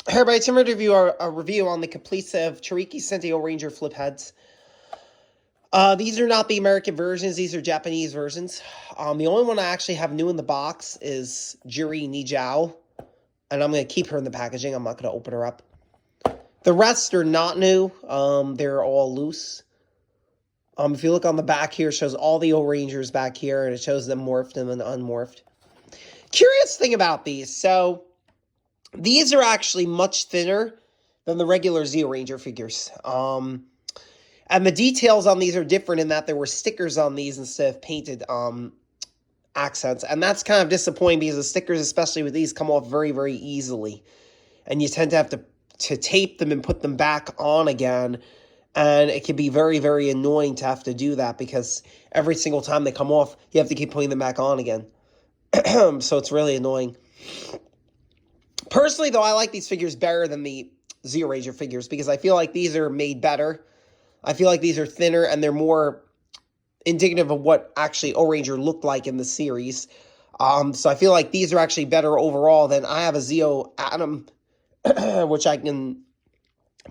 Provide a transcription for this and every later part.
Hey everybody, time to review a review on the complete set of Choriki Sentai Ohranger flip heads. These are not the American versions, these are Japanese versions. The only one I actually have new in the box is Juri Nijao, and I'm going to keep her in the packaging. I'm not going to open her up. The rest are not new. They're all loose. If you look on the back here, it shows all the Ohrangers back here, and it shows them morphed and then unmorphed. Curious thing about these, so these are actually much thinner than the regular Ohranger figures. And the details on these are different in that there were stickers on these instead of painted accents. And that's kind of disappointing because the stickers, especially with these, come off very, very easily. And you tend to have to tape them and put them back on again. And it can be very, very annoying to have to do that because every single time they come off, you have to keep putting them back on again. So it's really annoying. Personally, though, I like these figures better than the Ohranger figures because I feel like these are made better. I feel like these are thinner and they're more indicative of what actually Ohranger looked like in the series. So I feel like these are actually better overall than I have a Zeo Atom, which I can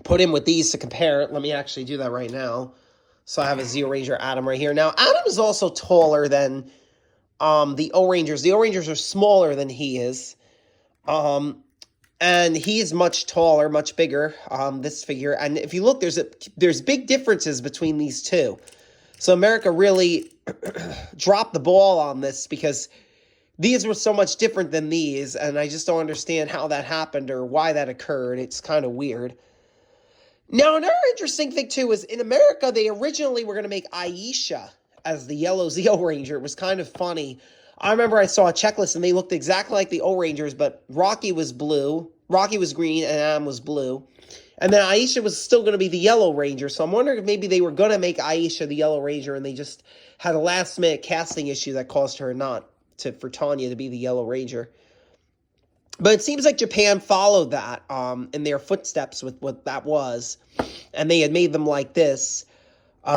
put in with these to compare. Let me actually do that right now. So I have a Ohranger Atom right here. Now, Atom is also taller than the Ohrangers. The Ohrangers are smaller than he is. And he is much taller, much bigger, this figure. And if you look, there's big differences between these two. So America really dropped the ball on this because these were so much different than these. And I just don't understand how that happened or why that occurred. It's kind of weird. Now, another interesting thing, too, is in America, they originally were going to make Aisha as the yellow Ohranger. It was kind of funny. I remember I saw a checklist and they looked exactly like the Ohrangers, but Rocky was blue, Rocky was green, and Adam was blue. And then Aisha was still going to be the Yellow Ranger, so I'm wondering if maybe they were going to make Aisha the Yellow Ranger and they just had a last-minute casting issue that caused her for Tanya to be the Yellow Ranger. But it seems like Japan followed that in their footsteps with what that was, and they had made them like this,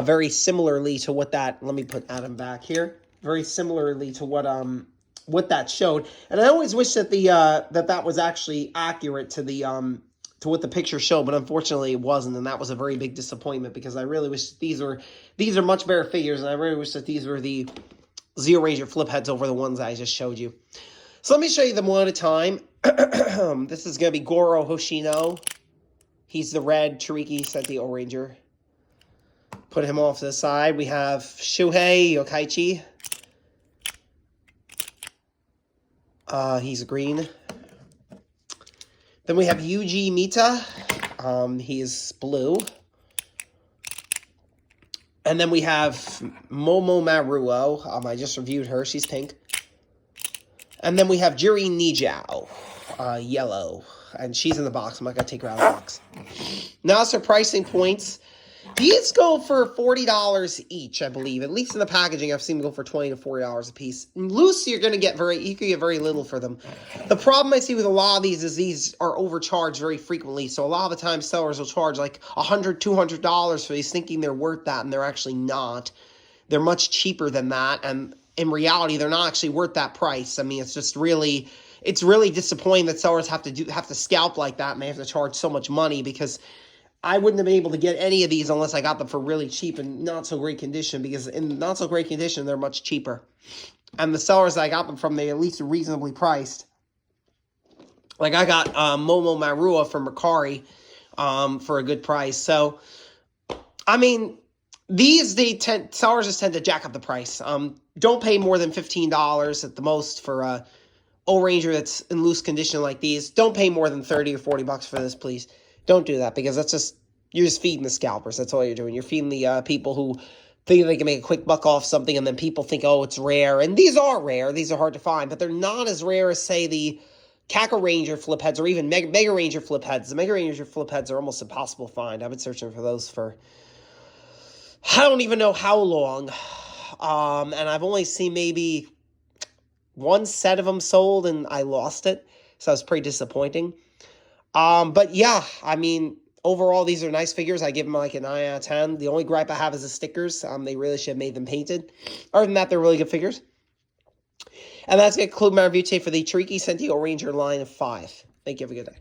very similarly to what that, let me put Adam back here. Very similarly to what that showed, and I always wish that that was actually accurate to the to what the picture showed, but unfortunately it wasn't, and that was a very big disappointment because I really wish these are much better figures, and I really wish that these were the Ohranger flip heads over the ones I just showed you. So let me show you them one at a time. This is gonna be Goro Hoshino. He's the red Choriki Sentai Ohranger. Put him off to the side. We have Shuhei Yokaichi. He's green. Then we have Yuji Mita. He's blue. And then we have Momo Maruo. I just reviewed her. She's pink. And then we have Juri Nijao. Yellow. And she's in the box. I'm not going to take her out of the box. Now, for pricing points. These go for $40 each, I believe. At least in the packaging, I've seen them go for $20 to $40 a piece. Loose, you can get very little for them. The problem I see with a lot of these is these are overcharged very frequently. So a lot of the time, sellers will charge like $100, $200 for these, thinking they're worth that, and they're actually not. They're much cheaper than that, and in reality, they're not actually worth that price. I mean, it's really disappointing that sellers have to scalp like that, and they have to charge so much money because I wouldn't have been able to get any of these unless I got them for really cheap and not so great condition, because in not so great condition, they're much cheaper. And the sellers that I got them from, they at least are reasonably priced. Like I got Momo Marua from Mercari for a good price. So, I mean, sellers just tend to jack up the price. Don't pay more than $15 at the most for a Ohranger that's in loose condition like these. Don't pay more than $30 or $40 for this, please. Don't do that because you're just feeding the scalpers. That's all you're doing. You're feeding the people who think they can make a quick buck off something, and then people think, oh, it's rare. And these are rare. These are hard to find, but they're not as rare as, say, the Kaka Ranger flip heads or even Mega Ranger flip heads. The Mega Ranger flip heads are almost impossible to find. I've been searching for those for I don't even know how long. And I've only seen maybe one set of them sold, and I lost it. So it was pretty disappointing. But yeah, I mean, overall, these are nice figures. I give them like a 9 out of 10. The only gripe I have is the stickers. They really should have made them painted. Other than that, they're really good figures. And that's going to conclude my review today for the Choriki Sentai Ohranger line of 5. Thank you. Have a good day.